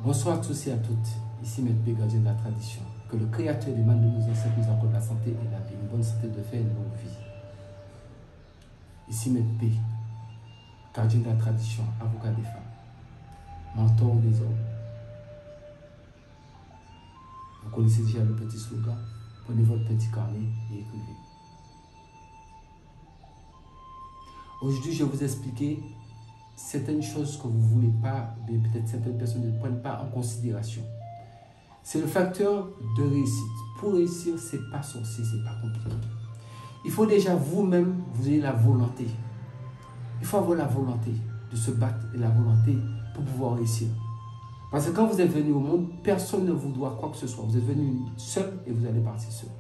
Bonsoir à tous et à toutes. Ici Maître P, gardien de la tradition. Que le Créateur du mal de nos ancêtres nous accorde la santé et la vie, une bonne santé de fer et une longue vie. Ici Maître P, gardien de la tradition, avocat des femmes, mentor des hommes. Vous connaissez déjà le petit slogan. Prenez votre petit carnet et écrivez. Aujourd'hui, je vais vous expliquer certaines choses que vous ne voulez pas, mais peut-être certaines personnes ne prennent pas en considération. C'est le facteur de réussite. Pour réussir, ce n'est pas sorcier, ce n'est pas compliqué. Il faut déjà vous-même, vous ayez la volonté. Il faut avoir la volonté de se battre et la volonté pour pouvoir réussir. Parce que quand vous êtes venu au monde, personne ne vous doit quoi que ce soit. Vous êtes venu seul et vous allez partir seul.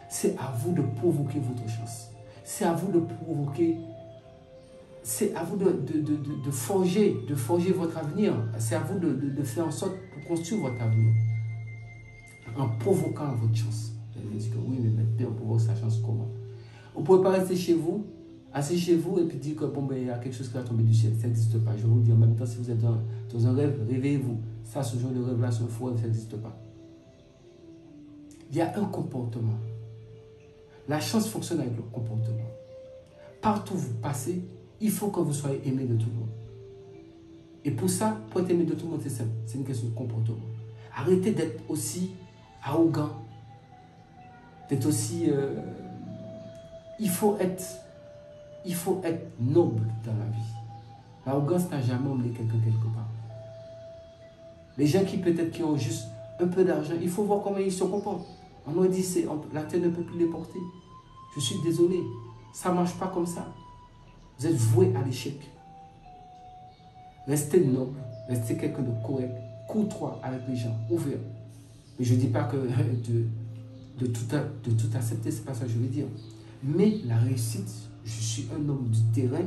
C'est à vous de provoquer votre chance. C'est à vous de provoquer. C'est à vous de forger votre avenir. C'est à vous de faire en sorte pour construire votre avenir. En provoquant votre chance. Vous allez dire que oui, mais maintenant, on provoque sa chance comment? Vous ne pouvez pas rester chez vous, assis chez vous et puis dire que bon, ben, il y a quelque chose qui va tomber du ciel. Ça n'existe pas. Je vous le dis en même temps, si vous êtes dans un rêve, réveillez-vous. Ça, ce genre de rêve-là, c'est un faux rêve, ça n'existe pas. Il y a un comportement. La chance fonctionne avec le comportement. Partout où vous passez, il faut que vous soyez aimé de tout le monde. Et pour ça, pour être aimé de tout le monde, c'est simple. C'est une question de comportement. Arrêtez d'être aussi arrogant. D'être aussi... il faut être noble dans la vie. L'arrogance n'a jamais emmené quelqu'un quelque part. Les gens qui peut-être qui ont juste un peu d'argent, il faut voir comment ils se comportent. On nous dit, la terre ne peut plus les porter. Je suis désolé. Ça ne marche pas comme ça. Vous êtes voué à l'échec. Restez noble, restez quelqu'un de correct, courtois avec les gens, ouvert. Mais je ne dis pas que de tout accepter, ce n'est pas ça que je veux dire. Mais la réussite, je suis un homme du terrain,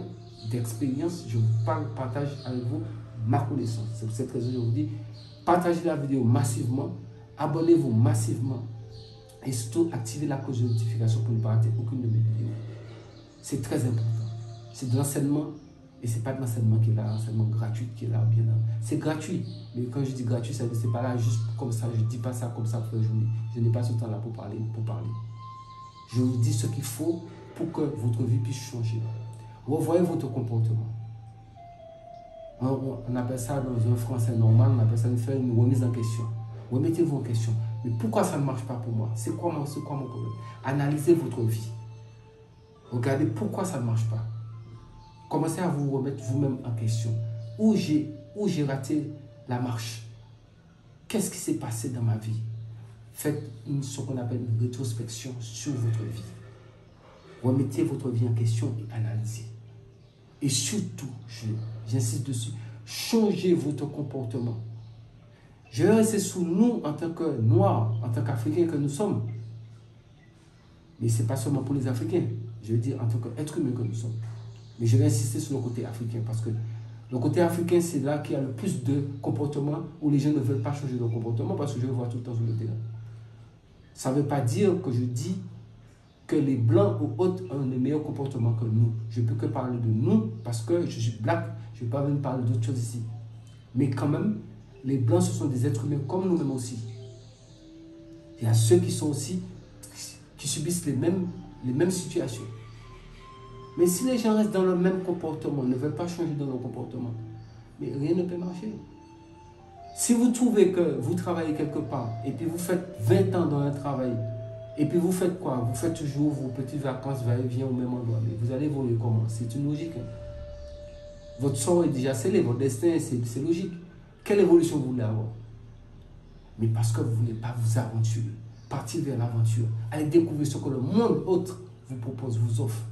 d'expérience, je vous partage avec vous ma connaissance. C'est pour cette raison que je vous dis, partagez la vidéo massivement, abonnez-vous massivement et surtout activez la cloche de notification pour ne pas rater aucune de mes vidéos. C'est très important. C'est de l'enseignement et ce n'est pas de l'enseignement qui est là, l'enseignement gratuit qui est là, bien là. C'est gratuit, mais quand je dis gratuit, ce n'est pas là juste comme ça, je ne dis pas ça comme ça pour la journée. Je n'ai pas ce temps là pour parler. Je vous dis ce qu'il faut pour que votre vie puisse changer. Revoyez votre comportement. On appelle ça dans un français normal, on appelle ça faire une remise en question. Remettez-vous en question. Mais pourquoi ça ne marche pas pour moi? C'est quoi mon problème? Analysez votre vie. Regardez pourquoi ça ne marche pas. Commencez à vous remettre vous-même en question. Où j'ai raté la marche? Qu'est-ce qui s'est passé dans ma vie? Faites ce qu'on appelle une rétrospection sur votre vie. Remettez votre vie en question et analysez. Et surtout, j'insiste dessus, changez votre comportement. Je vais rester sous nous en tant que Noirs, en tant qu'Africains que nous sommes. Mais ce n'est pas seulement pour les Africains. Je veux dire en tant qu'êtres humains que nous sommes. Mais je vais insister sur le côté africain parce que le côté africain, c'est là qu'il y a le plus de comportements où les gens ne veulent pas changer leur comportement parce que je le vois tout le temps sur le terrain. Ça ne veut pas dire que je dis que les Blancs ou autres ont le meilleur comportement que nous. Je ne peux que parler de nous parce que je suis black. Je ne vais pas venir parler d'autres choses ici. Mais quand même, les Blancs, ce sont des êtres humains comme nous-mêmes aussi. Il y a ceux qui sont aussi, qui subissent les mêmes situations. Mais si les gens restent dans le même comportement, ne veulent pas changer dans leur comportement, mais rien ne peut marcher. Si vous trouvez que vous travaillez quelque part et puis vous faites 20 ans dans un travail, et puis vous faites quoi? Vous faites toujours vos petites vacances, va-et-vient au même endroit. Mais vous allez évoluer comment? C'est une logique. Hein? Votre sort est déjà scellé, votre destin, c'est logique. Quelle évolution vous voulez avoir? Mais parce que vous ne voulez pas vous aventurer, partir vers l'aventure, aller découvrir ce que le monde autre vous propose, vous offre.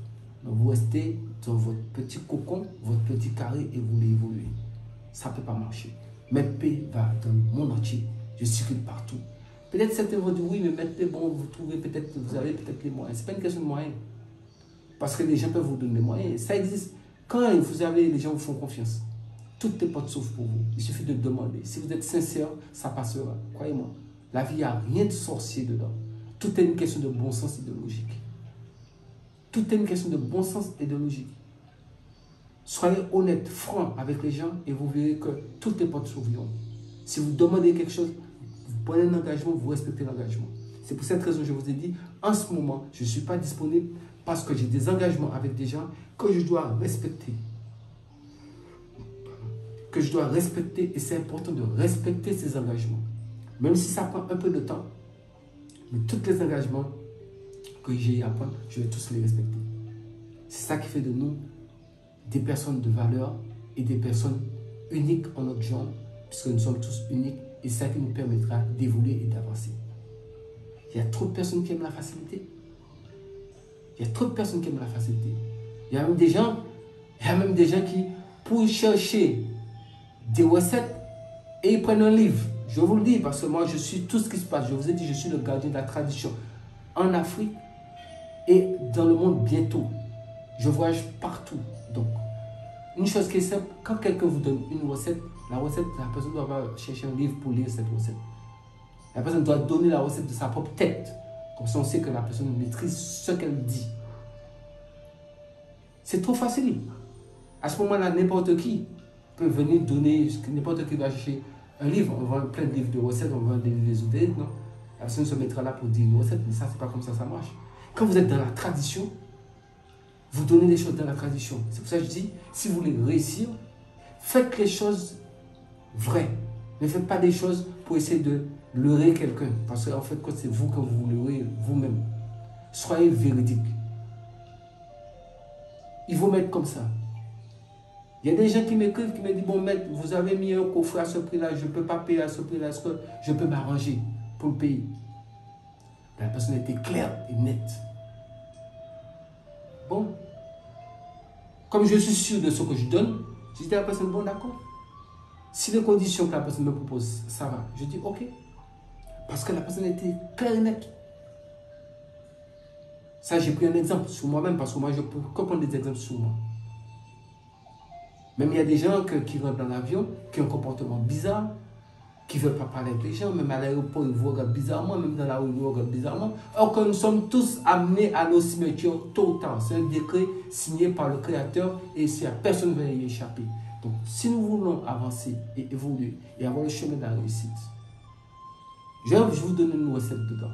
Donc vous restez dans votre petit cocon, votre petit carré et vous voulez évoluer. Ça ne peut pas marcher. Maître P va dans le monde entier. Je circule partout. Peut-être certains vont dire oui, mais Maître P, bon, vous trouvez peut-être, vous avez peut-être les moyens. Ce n'est pas une question de moyens. Parce que les gens peuvent vous donner les moyens. Ça existe. Quand vous avez, les gens vous font confiance. Toutes les portes s'ouvrent pour vous. Il suffit de demander. Si vous êtes sincère, ça passera. Croyez-moi. La vie, il n'y a rien de sorcier dedans. Tout est une question de bon sens et de logique. Tout est une question de bon sens et de logique. Soyez honnête, franc avec les gens et vous verrez que toutes les portes s'ouvriront. Si vous demandez quelque chose, vous prenez un engagement, vous respectez l'engagement. C'est pour cette raison que je vous ai dit, en ce moment, je ne suis pas disponible parce que j'ai des engagements avec des gens que je dois respecter. Que je dois respecter, et c'est important de respecter ces engagements. Même si ça prend un peu de temps, mais tous les engagements que j'ai à prendre, je vais tous les respecter. C'est ça qui fait de nous des personnes de valeur et des personnes uniques en notre genre, puisque nous sommes tous uniques, et ça qui nous permettra d'évoluer et d'avancer. Il y a trop de personnes qui aiment la facilité. Il y a trop de personnes qui aiment la facilité. Il y a même des gens qui, pour chercher des recettes, et ils prennent un livre. Je vous le dis, parce que moi, je suis tout ce qui se passe. Je vous ai dit, je suis le gardien de la tradition en Afrique et dans le monde bientôt. Je voyage partout. Donc, une chose qui est simple, quand quelqu'un vous donne une recette, la personne doit pas chercher un livre pour lire cette recette. La personne doit donner la recette de sa propre tête. Comme ça, on sait que la personne maîtrise ce qu'elle dit. C'est trop facile. À ce moment-là, n'importe qui peut venir donner, n'importe qui va chercher un livre. On vend plein de livres de recettes, on vend des livres ésotériques, non? La personne se mettra là pour dire une recette, mais ça, c'est pas comme ça marche. Quand vous êtes dans la tradition, vous donnez les choses dans la tradition. C'est pour ça que je dis, si vous voulez réussir, faites les choses vraies. Ne faites pas des choses pour essayer de leurrer quelqu'un. Parce qu'en fait, c'est vous que vous leurrez vous-même. Soyez véridique. Il faut mettre comme ça. Il y a des gens qui m'écrivent, qui me disent, bon maître, vous avez mis un coffret à ce prix-là, je ne peux pas payer à ce prix-là, est-ce que je peux m'arranger pour le payer? La personne était claire et nette. Bon, comme je suis sûr de ce que je donne, je dis à la personne, bon d'accord. Si les conditions que la personne me propose, ça va, je dis ok. Parce que la personne était claire et nette. Ça, j'ai pris un exemple sur moi-même, parce que moi, je peux comprendre des exemples sur moi. Même il y a des gens qui rentrent dans l'avion, qui ont un comportement bizarre, qui ne veulent pas parler avec les gens, même à l'aéroport, ils vous regardent bizarrement, même dans la rue, ils vous regardent bizarrement. Or que nous sommes tous amenés à nos cimetières tôt ou tard. C'est un décret signé par le Créateur et personne ne va y échapper. Donc, si nous voulons avancer et évoluer et avoir le chemin de la réussite, je vais vous donner une recette dedans.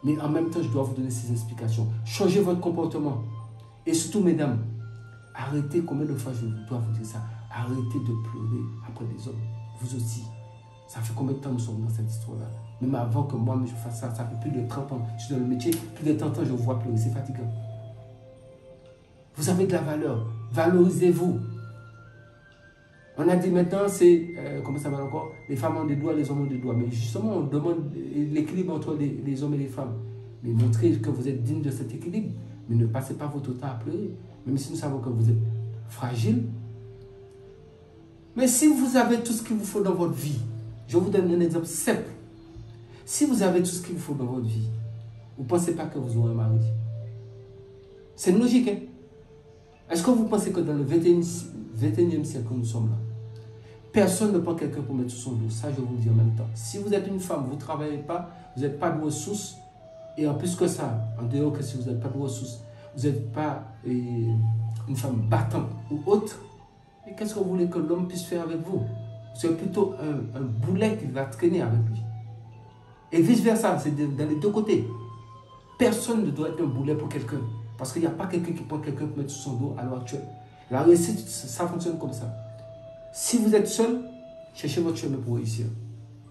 Mais en même temps, je dois vous donner ces explications. Changez votre comportement. Et surtout, mesdames, arrêtez, combien de fois je dois vous dire ça, arrêtez de pleurer après les hommes. Vous aussi. Ça fait combien de temps nous sommes dans cette histoire-là? Même avant que moi je fasse ça, ça fait plus de 30 ans. Je suis dans le métier, plus de 30 ans, je vous vois pleurer. C'est fatigant. Vous avez de la valeur. Valorisez-vous. On a dit maintenant, c'est, comment ça va encore? Les femmes ont des doigts, les hommes ont des doigts. Mais justement, on demande l'équilibre entre les hommes et les femmes. Mais montrez que vous êtes digne de cet équilibre. Mais ne passez pas votre temps à pleurer. Même si nous savons que vous êtes fragile. Mais si vous avez tout ce qu'il vous faut dans votre vie, je vous donne un exemple simple. Si vous avez tout ce qu'il vous faut dans votre vie, vous ne pensez pas que vous aurez un mari. C'est une logique, hein? Est-ce que vous pensez que dans le 21e siècle que nous sommes là, personne ne prend quelqu'un pour mettre sous son dos? Ça, je vous le dis en même temps. Si vous êtes une femme, vous ne travaillez pas, vous n'êtes pas de ressources, et en plus que ça, en dehors que si vous n'êtes pas de ressources, vous n'êtes pas une femme battante ou autre, et qu'est-ce que vous voulez que l'homme puisse faire avec vous? C'est plutôt un boulet qui va traîner avec lui. Et vice-versa, c'est dans les deux côtés. Personne ne doit être un boulet pour quelqu'un. Parce qu'il n'y a pas quelqu'un qui prend quelqu'un pour mettre sous son dos à l'heure actuelle. La réussite, ça fonctionne comme ça. Si vous êtes seul, cherchez votre chemin pour réussir.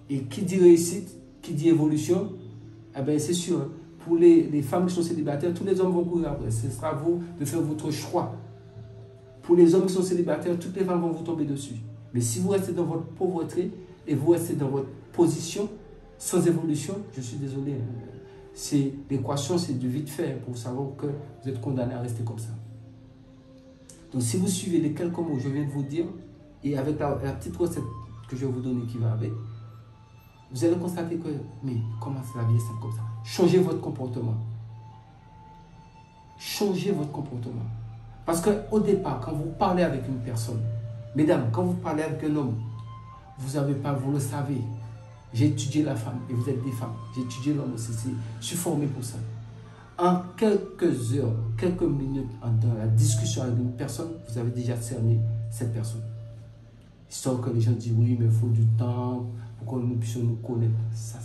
Et qui dit réussite, qui dit évolution, eh bien c'est sûr, hein, pour les femmes qui sont célibataires, tous les hommes vont courir après. Ce sera à vous de faire votre choix. Pour les hommes qui sont célibataires, toutes les femmes vont vous tomber dessus. Mais si vous restez dans votre pauvreté et vous restez dans votre position, sans évolution, je suis désolé. L'équation, c'est du vite fait pour savoir que vous êtes condamné à rester comme ça. Donc, si vous suivez les quelques mots que je viens de vous dire, et avec la petite recette que je vais vous donner qui va avec, vous allez constater que, mais comment c'est la vie est simple comme ça? Changez votre comportement. Changez votre comportement. Parce qu'au départ, quand vous parlez avec une personne, mesdames, quand vous parlez avec un homme, vous le savez. J'ai étudié la femme et vous êtes des femmes. J'ai étudié l'homme aussi. Je suis formé pour ça. En quelques heures, quelques minutes dans la discussion avec une personne, vous avez déjà cerné cette personne. Histoire que les gens disent oui, mais il faut du temps pour que nous puissions nous connaître. Ça,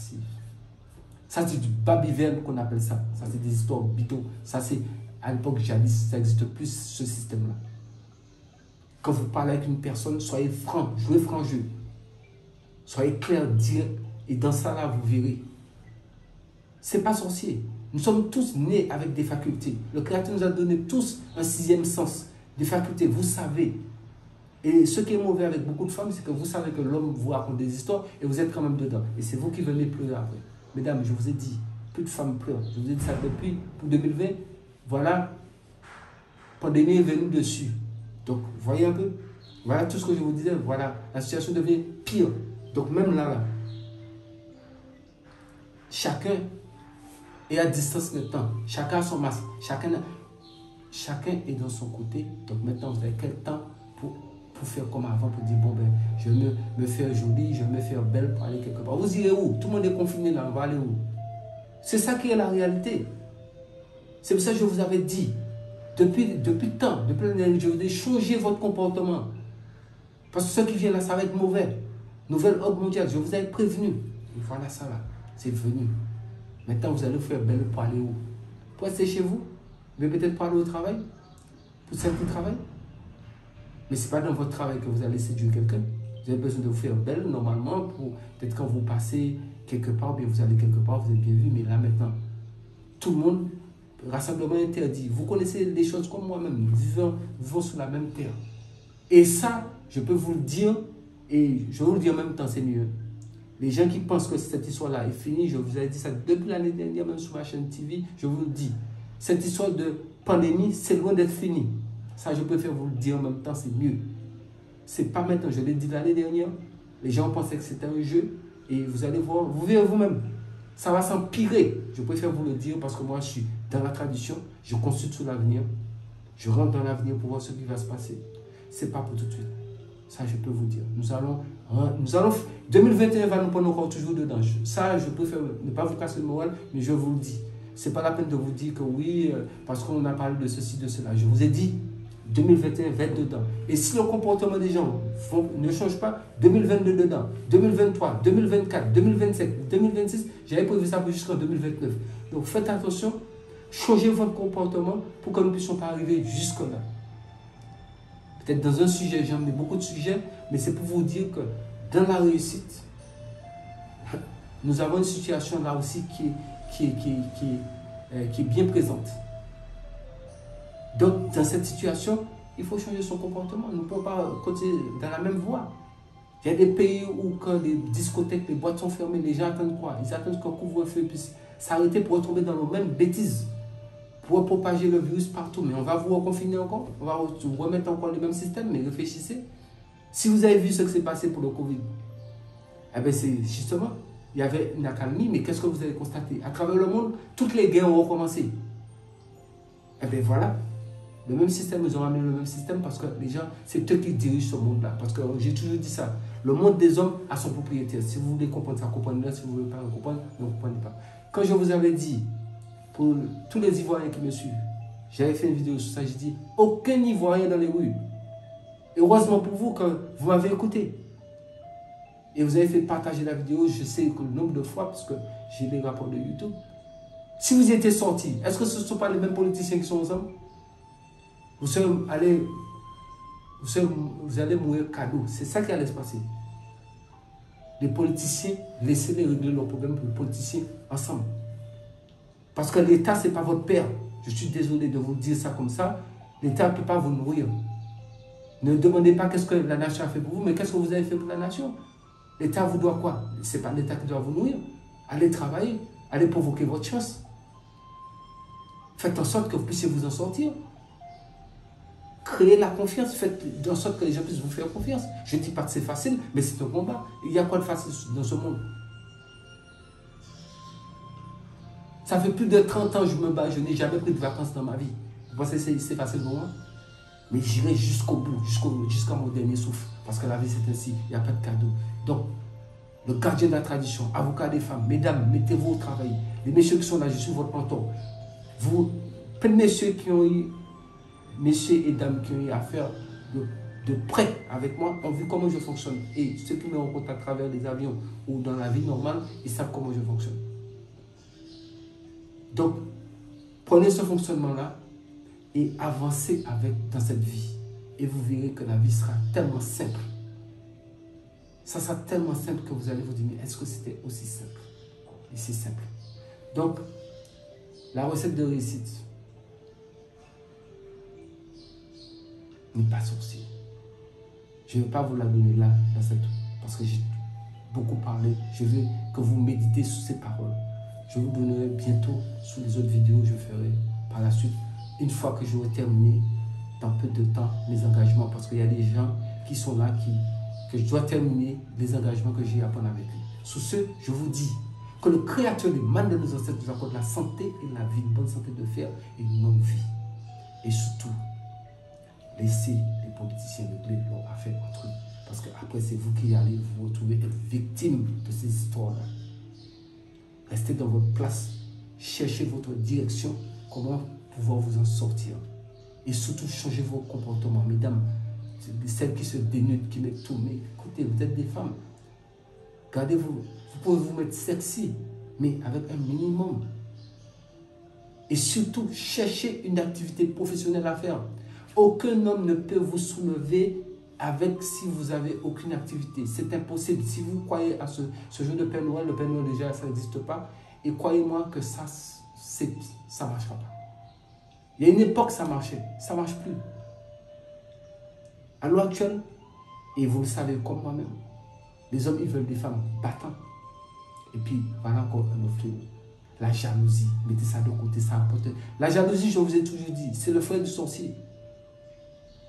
c'est du babiverne qu'on appelle ça. Ça, c'est des histoires bidons. Ça, c'est à l'époque jadis, ça n'existe plus ce système-là. Quand vous parlez avec une personne, soyez franc, jouez franc jeu. Soyez clair, direct. Et dans ça, là, vous verrez. C'est pas sorcier. Nous sommes tous nés avec des facultés. Le Créateur nous a donné tous un sixième sens. Des facultés, vous savez. Et ce qui est mauvais avec beaucoup de femmes, c'est que vous savez que l'homme vous raconte des histoires et vous êtes quand même dedans. Et c'est vous qui venez pleurer après. Mesdames, je vous ai dit, plus de femmes pleurent. Je vous ai dit ça depuis pour 2020. Voilà, pandémie est venue dessus. Donc, voyez un peu. Voilà tout ce que je vous disais. Voilà, la situation devient pire. Donc, même là, chacun est à distance maintenant. Chacun a son masque. Chacun est dans son côté. Donc, maintenant, vous avez quel temps pour faire comme avant, pour dire, bon, ben, je vais me faire jolie, je vais me faire belle pour aller quelque part. Vous irez où? Tout le monde est confiné là, on va aller où? C'est ça qui est la réalité. C'est pour ça que je vous avais dit, depuis le temps, depuis l'année dernière, je vous ai dit, changez votre comportement. Parce que ce qui vient là, ça va être mauvais. Nouvelle ordre mondiale, je vous avais prévenu. Et voilà ça là, c'est venu. Maintenant, vous allez vous faire belle pour aller où? Pour rester chez vous? Mais peut-être pour aller au travail? Pour celles qui travaillent? Mais ce n'est pas dans votre travail que vous allez séduire quelqu'un. Vous avez besoin de vous faire belle normalement pour peut-être quand vous passez quelque part, bien vous allez quelque part, vous êtes bien vu. Mais là maintenant, tout le monde, rassemblement interdit. Vous connaissez des choses comme moi-même. Nous vivons sur la même terre. Et ça, je peux vous le dire, et je vais vous le dire en même temps, c'est mieux. Les gens qui pensent que cette histoire-là est finie, je vous ai dit ça depuis l'année dernière, même sur ma chaîne TV, je vous le dis. Cette histoire de pandémie, c'est loin d'être fini. Ça, je préfère vous le dire en même temps, c'est mieux. C'est pas maintenant, je l'ai dit l'année dernière. Les gens pensaient que c'était un jeu. Et vous allez voir, vous verrez vous-même. Ça va s'empirer. Je préfère vous le dire parce que moi, je suis dans la tradition. Je consulte sur l'avenir. Je rentre dans l'avenir pour voir ce qui va se passer. C'est pas pour tout de suite. Ça, je peux vous dire. Nous allons 2021 va nous prendre encore toujours dedans. Ça, je préfère ne pas vous casser le moral, mais je vous le dis. C'est pas la peine de vous dire que oui, parce qu'on a parlé de ceci, de cela. Je vous ai dit, 2021 va être dedans. Et si le comportement des gens ne change pas, 2022 dedans, 2023, 2024, 2027, 2026, j'avais prévu ça jusqu'en 2029. Donc faites attention, changez votre comportement pour que nous ne puissions pas arriver jusque-là. Peut-être dans un sujet, j'en ai beaucoup de sujets, mais c'est pour vous dire que dans la réussite, nous avons une situation là aussi qui est bien présente. Donc, dans cette situation, il faut changer son comportement. Nous ne pouvons pas continuer dans la même voie. Il y a des pays où, quand les discothèques, les boîtes sont fermées, les gens attendent quoi? Ils attendent qu'un couvre-feu puisse s'arrêter pour retomber dans les mêmes bêtises, pour propager le virus partout. Mais on va vous reconfiner encore, on va vous remettre encore le même système, mais réfléchissez. Si vous avez vu ce qui s'est passé pour le Covid, eh bien, c'est justement, il y avait une accalmie, mais qu'est-ce que vous avez constaté? À travers le monde, toutes les guerres ont recommencé. Eh bien, voilà. Le même système, ils ont ramené le même système parce que les gens, c'est eux qui dirigent ce monde-là. Parce que j'ai toujours dit ça. Le monde des hommes a son propriétaire. Si vous voulez comprendre ça, comprenez-le. Si vous ne voulez pas comprendre, ne comprenez pas. Quand je vous avais dit, pour tous les Ivoiriens qui me suivent, j'avais fait une vidéo sur ça, j'ai dit, aucun Ivoirien dans les rues. Et heureusement pour vous que vous m'avez écouté. Et vous avez fait partager la vidéo, je sais que le nombre de fois, parce que j'ai les rapports de YouTube. Si vous y étiez sortis, est-ce que ce ne sont pas les mêmes politiciens qui sont ensemble? Vous allez mourir cadeau. C'est ça qui allait se passer. Les politiciens, laissez-les régler leurs problèmes pour les politiciens ensemble. Parce que l'État, ce n'est pas votre père. Je suis désolé de vous dire ça comme ça. L'État ne peut pas vous nourrir. Ne demandez pas qu'est-ce que la nation a fait pour vous, mais qu'est-ce que vous avez fait pour la nation? L'État vous doit quoi? Ce n'est pas l'État qui doit vous nourrir. Allez travailler, allez provoquer votre chance. Faites en sorte que vous puissiez vous en sortir. Créez la confiance, faites en sorte que les gens puissent vous faire confiance. Je ne dis pas que c'est facile, mais c'est un combat. Il y a quoi de facile dans ce monde? Ça fait plus de 30 ans que je me bats, je n'ai jamais pris de vacances dans ma vie. Vous pensez que c'est facile pour moi? Mais j'irai jusqu'au bout, jusqu'à mon dernier souffle. Parce que la vie c'est ainsi, il n'y a pas de cadeau. Donc, le gardien de la tradition, avocat des femmes, mesdames, mettez-vous au travail. Les messieurs qui sont là, je suis votre mentor. Vous, plein de messieurs qui ont eu, messieurs et dames qui ont eu à faire de près avec moi ont vu comment je fonctionne. Et ceux qui me rencontrent à travers des avions ou dans la vie normale, ils savent comment je fonctionne. Donc, prenez ce fonctionnement-là et avancez dans cette vie. Et vous verrez que la vie sera tellement simple. Ça sera tellement simple que vous allez vous dire, mais est-ce que c'était aussi simple? Et c'est simple. Donc, la recette de réussite n'est pas sorcière. Je ne vais pas vous la donner là, parce que j'ai beaucoup parlé. Je veux que vous méditez sur ces paroles. Je vous donnerai bientôt sur les autres vidéos que je ferai par la suite, une fois que j'aurai terminé dans peu de temps mes engagements, parce qu'il y a des gens qui sont là, que je dois terminer les engagements que j'ai à prendre avec eux. Sur ce, je vous dis que le Créateur des mannes de nos ancêtres nous accorde la santé et la vie, une bonne santé de fer et une longue vie. Et surtout, laissez les politiciens régler leurs affaires entre eux. Parce qu'après, c'est vous qui allez vous retrouver être victime de ces histoires-là. Restez dans votre place, cherchez votre direction, comment pouvoir vous en sortir. Et surtout, changez vos comportements. Mesdames, celles qui se dénudent, qui mettent tout, mais écoutez, vous êtes des femmes. Gardez-vous, vous pouvez vous mettre sexy, mais avec un minimum. Et surtout, cherchez une activité professionnelle à faire. Aucun homme ne peut vous soulever si vous n'avez aucune activité. C'est impossible. Si vous croyez à ce jeu de Père Noël, le Père Noël déjà, ça n'existe pas. Et croyez-moi que ça ne marchera pas. Il y a une époque, ça marchait. Ça ne marche plus. À l'heure actuelle, et vous le savez comme moi-même, les hommes, ils veulent des femmes battantes. Et puis, voilà encore un autre fléau. La jalousie. Mettez ça de côté, ça apporte. La jalousie, je vous ai toujours dit, c'est le frère du sorcier.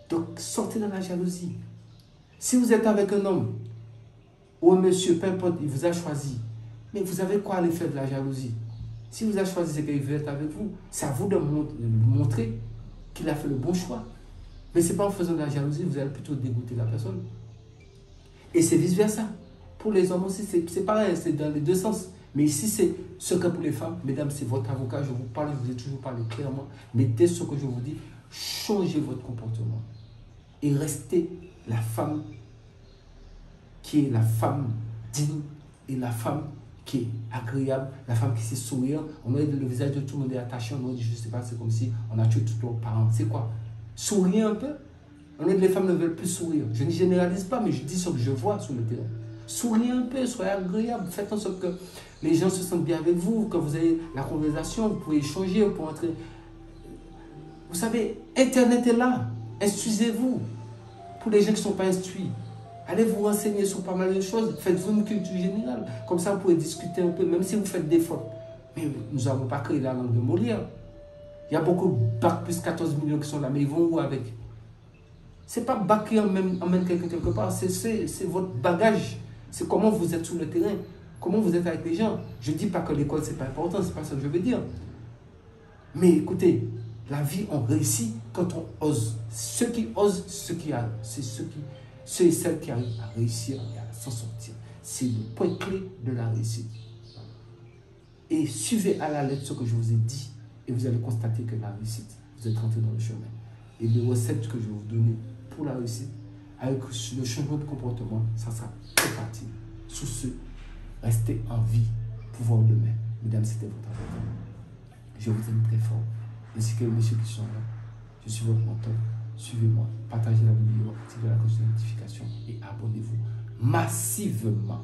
Donc, sortez de la jalousie. Si vous êtes avec un homme, ou un monsieur, peu importe, il vous a choisi, mais vous avez quoi aller faire de la jalousie? Si vous avez choisi, c'est qu'il veut être avec vous. C'est à vous de montrer qu'il a fait le bon choix. Mais ce n'est pas en faisant de la jalousie, vous allez plutôt dégoûter la personne. Et c'est vice-versa. Pour les hommes aussi, c'est pareil, c'est dans les deux sens. Mais ici, c'est ce que pour les femmes, mesdames, c'est votre avocat, je vous parle, je vous ai toujours parlé clairement. Mais dès ce que je vous dis, changez votre comportement. Et restez la femme qui est la femme digne et la femme qui est agréable, la femme qui sait sourire. On a le visage de tout le monde est attaché, on a dit, je ne sais pas, c'est comme si on a tué tous leurs parents. C'est quoi? Souriez un peu. On a dit, les femmes ne veulent plus sourire. Je ne généralise pas, mais je dis ce que je vois sur le terrain. Souriez un peu, soyez agréable, faites en sorte que les gens se sentent bien avec vous, que vous avez la conversation, vous pouvez échanger, vous pouvez entrer. Vous savez, Internet est là. Instruisez-vous. Pour les gens qui ne sont pas instruits, allez vous renseigner sur pas mal de choses. Faites-vous une culture générale. Comme ça, vous pouvez discuter un peu, même si vous faites des fautes. Mais nous n'avons pas créé la langue de Molière. Il y a beaucoup de bac plus 14 millions qui sont là, mais ils vont où avec? Ce n'est pas bac qui emmène quelqu'un quelque part, c'est votre bagage. C'est comment vous êtes sur le terrain, comment vous êtes avec les gens. Je ne dis pas que l'école, ce n'est pas important, ce n'est pas ça que je veux dire. Mais écoutez, la vie, on réussit quand on ose. Ceux qui osent, c'est ceux et celles qui arrivent à réussir et à s'en sortir. C'est le point clé de la réussite. Et suivez à la lettre ce que je vous ai dit et vous allez constater que la réussite, vous êtes rentré dans le chemin. Et les recettes que je vais vous donner pour la réussite, avec le changement de comportement, ça sera très facile. Sous ce, restez en vie, pouvoir demain. Mesdames, c'était votre avocat. Je vous aime très fort. Ainsi que les messieurs qui sont là. Je suis votre mentor. Suivez-moi, partagez la vidéo, activez la cloche de notification et abonnez-vous massivement.